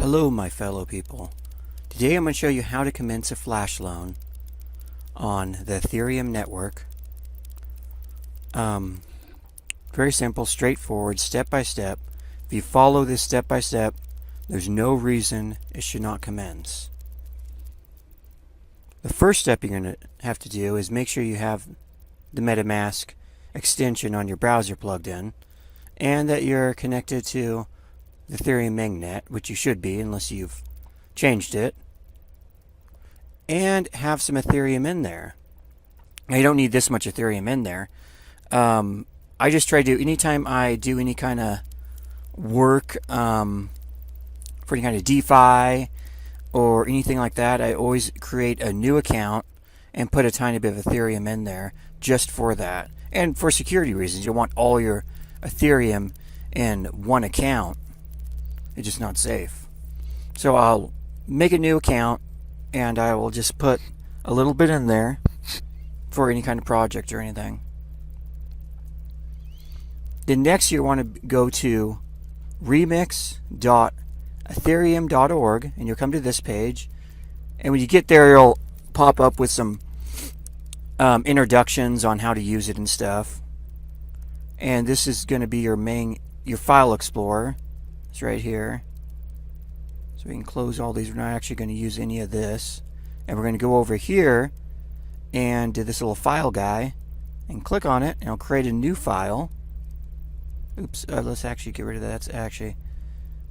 Hello my fellow people. Today I'm going to show you how to commence a flash loan on the Ethereum network. Very simple, straightforward, step by step. If you follow this step by step, there's no reason it should not commence. The first step you're going to have to do is make sure you have the MetaMask extension on your browser plugged in and that you're connected to the Ethereum Mainnet, which you should be unless you've changed it, and have some Ethereum in there. Now, you don't need this much Ethereum in there. I just try to, anytime I do any kind of work for any kind of DeFi or anything like that, I always create a new account and put a tiny bit of Ethereum in there just for that. And for security reasons, you want all your Ethereum in one account. It's just not safe. So I'll make a new account and I will just put a little bit in there for any kind of project or anything. Then next you want to go to remix.ethereum.org and you'll come to this page, and when you get there it'll pop up with some introductions on how to use it and stuff. And this is going to be your file explorer. It's right here. So we can close all these. We're not actually going to use any of this. And we're going to go over here and do this little file guy and click on it, and it'll create a new file. Oops, let's actually get rid of that. That's actually,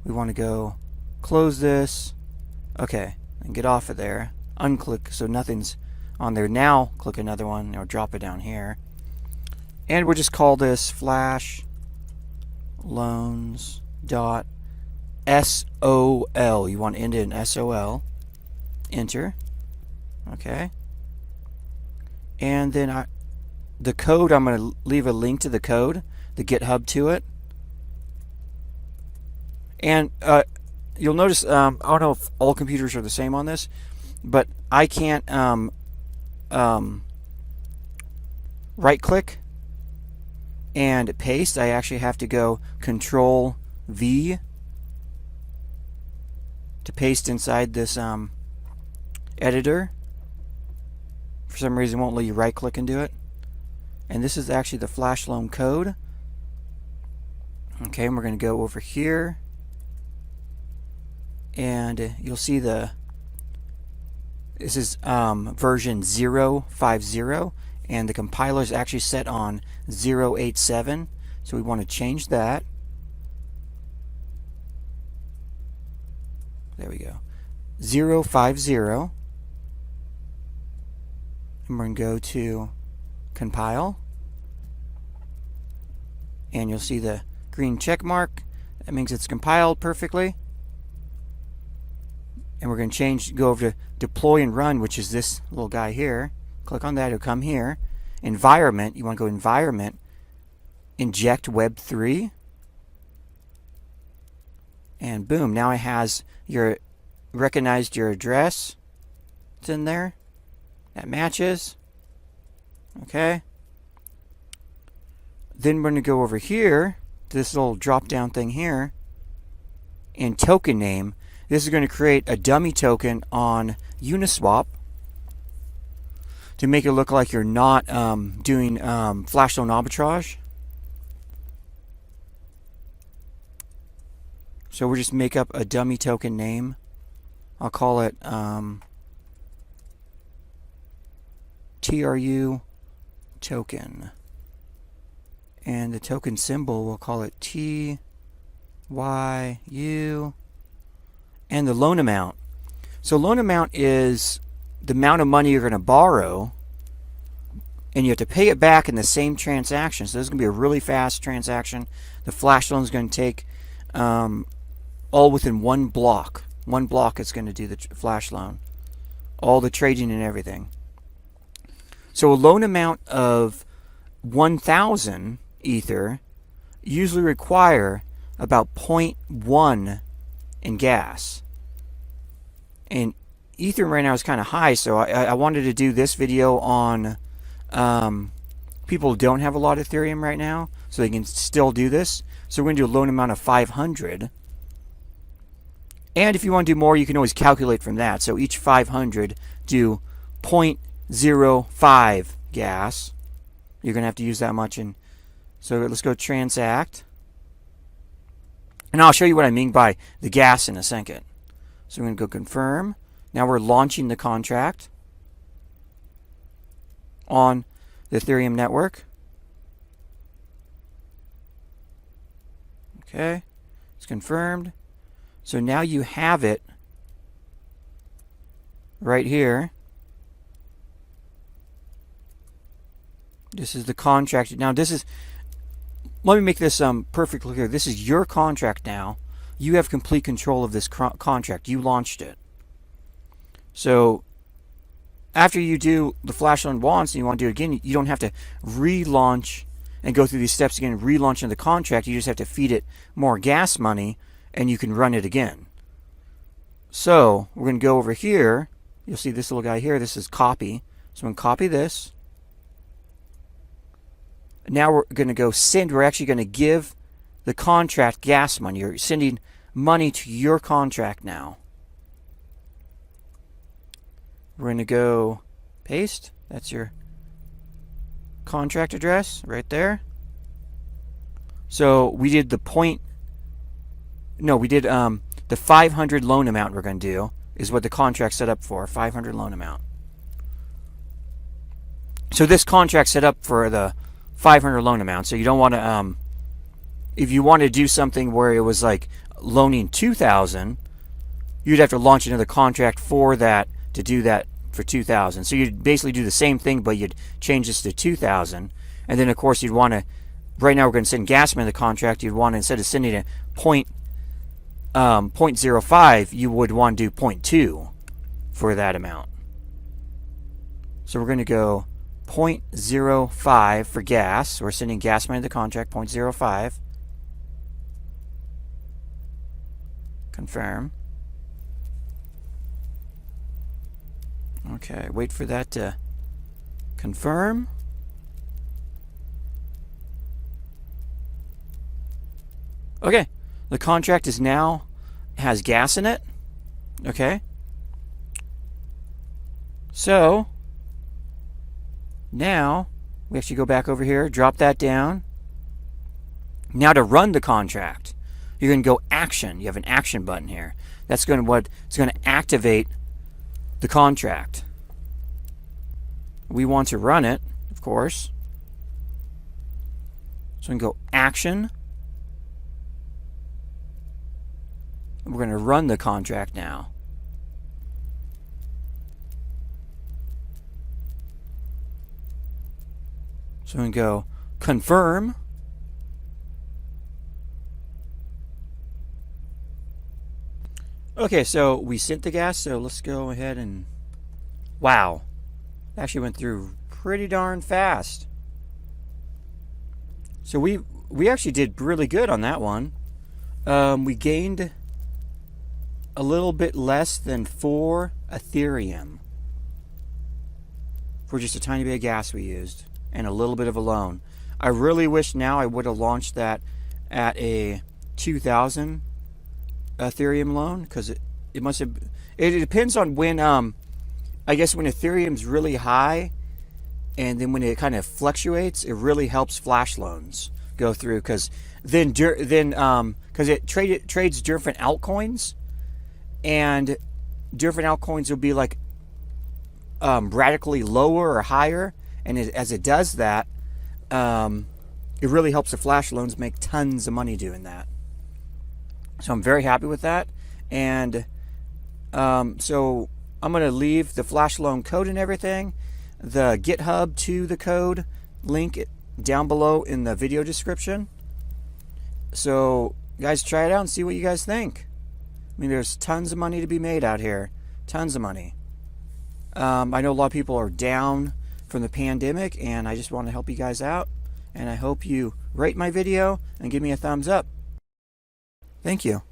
we want to go close this. Okay, and get off of there. Unclick so nothing's on there. Now click another one, and it'll drop it down here. And we'll just call this flash loans dot SOL. You want to end it in SOL. Enter. Okay. And then the code, I'm going to leave a link to the code, the GitHub to it. And you'll notice, I don't know if all computers are the same on this, but I can't right click and paste. I actually have to go Control V to paste inside this editor. For some reason it won't let you right click and do it. And this is actually the flash loan code. Okay, and we're going to go over here and you'll see this is version 0.50 and the compiler is actually set on 0.87, so we want to change that. There we go. 0.50. And we're going to go to compile. And you'll see the green check mark. That means it's compiled perfectly. And we're going to go over to deploy and run, which is this little guy here. Click on that, it'll come here. Environment, you want to go environment, inject web3. And boom, now it has recognized your address. It's in there. That matches. Okay. Then we're going to go over here to this little drop down thing here. And token name. This is going to create a dummy token on Uniswap to make it look like you're not doing flash loan arbitrage. So we'll just make up a dummy token name. I'll call it TRU token. And the token symbol, we'll call it TYU. And the loan amount. So loan amount is the amount of money you're going to borrow, and you have to pay it back in the same transaction. So this is going to be a really fast transaction. The flash loan is going to take all within one block. One block is going to do the flash loan. All the trading and everything. So a loan amount of 1,000 Ether usually require about 0.1 in gas. And Ether right now is kind of high, so I wanted to do this video on people who don't have a lot of Ethereum right now, so they can still do this. So we're going to do a loan amount of 500. And if you want to do more, you can always calculate from that. So each 500 do 0.05 gas. You're going to have to use that much. And so let's go transact. And I'll show you what I mean by the gas in a second. So we're going to go confirm. Now we're launching the contract on the Ethereum network. Okay, it's confirmed. So now you have it right here. This is the contract. Now this is, let me make this perfectly clear. This is your contract now. You have complete control of this contract. You launched it. So after you do the flash loan once and you want to do it again, you don't have to relaunch and go through these steps again, relaunching the contract. You just have to feed it more gas money and you can run it again. So we're going to go over here. You'll see this little guy here. This is copy. So I'm going to copy this. Now we're going to go send. We're actually going to give the contract gas money. You're sending money to your contract now. We're going to go paste. That's your contract address right there. So we did the the 500 loan amount we're going to do is what the contract set up for, 500 loan amount. So this contract set up for the 500 loan amount. So you don't want to, if you want to do something where it was like loaning 2,000, you'd have to launch another contract for that to do that for 2,000. So you'd basically do the same thing, but you'd change this to 2,000. And then of course you'd want to, right now we're going to send Gasman the contract. You'd want to, instead of sending a 0.05, you would want to do 0.2 for that amount. So we're going to go 0.05 for gas. We're sending Gasman the contract, 0.05. Confirm. Okay, wait for that to confirm. Okay, the contract is now has gas in it. Okay. So now we actually go back over here, drop that down. Now to run the contract, you're going to go action. You have an action button here. That's going to it's going to activate the contract. We want to run it, of course. So we can go action. We're going to run the contract now. So we can go confirm. Okay, so we sent the gas, so let's go ahead and, wow, actually went through pretty darn fast. So we actually did really good on that one. We gained a little bit less than 4 Ethereum for just a tiny bit of gas we used and a little bit of a loan. I really wish now I would have launched that at a 2,000 Ethereum loan, because it must have, it depends on when I guess when Ethereum's really high and then when it kind of fluctuates, it really helps flash loans go through, because then because it trades different altcoins, and different altcoins will be like radically lower or higher, and as it does that, it really helps the flash loans make tons of money doing that. So I'm very happy with that. And so I'm going to leave the flash loan code and everything, the GitHub to the code link down below in the video description. So guys, try it out and see what you guys think. I mean, there's tons of money to be made out here. Tons of money. I know a lot of people are down from the pandemic, and I just want to help you guys out. And I hope you rate my video and give me a thumbs up. Thank you.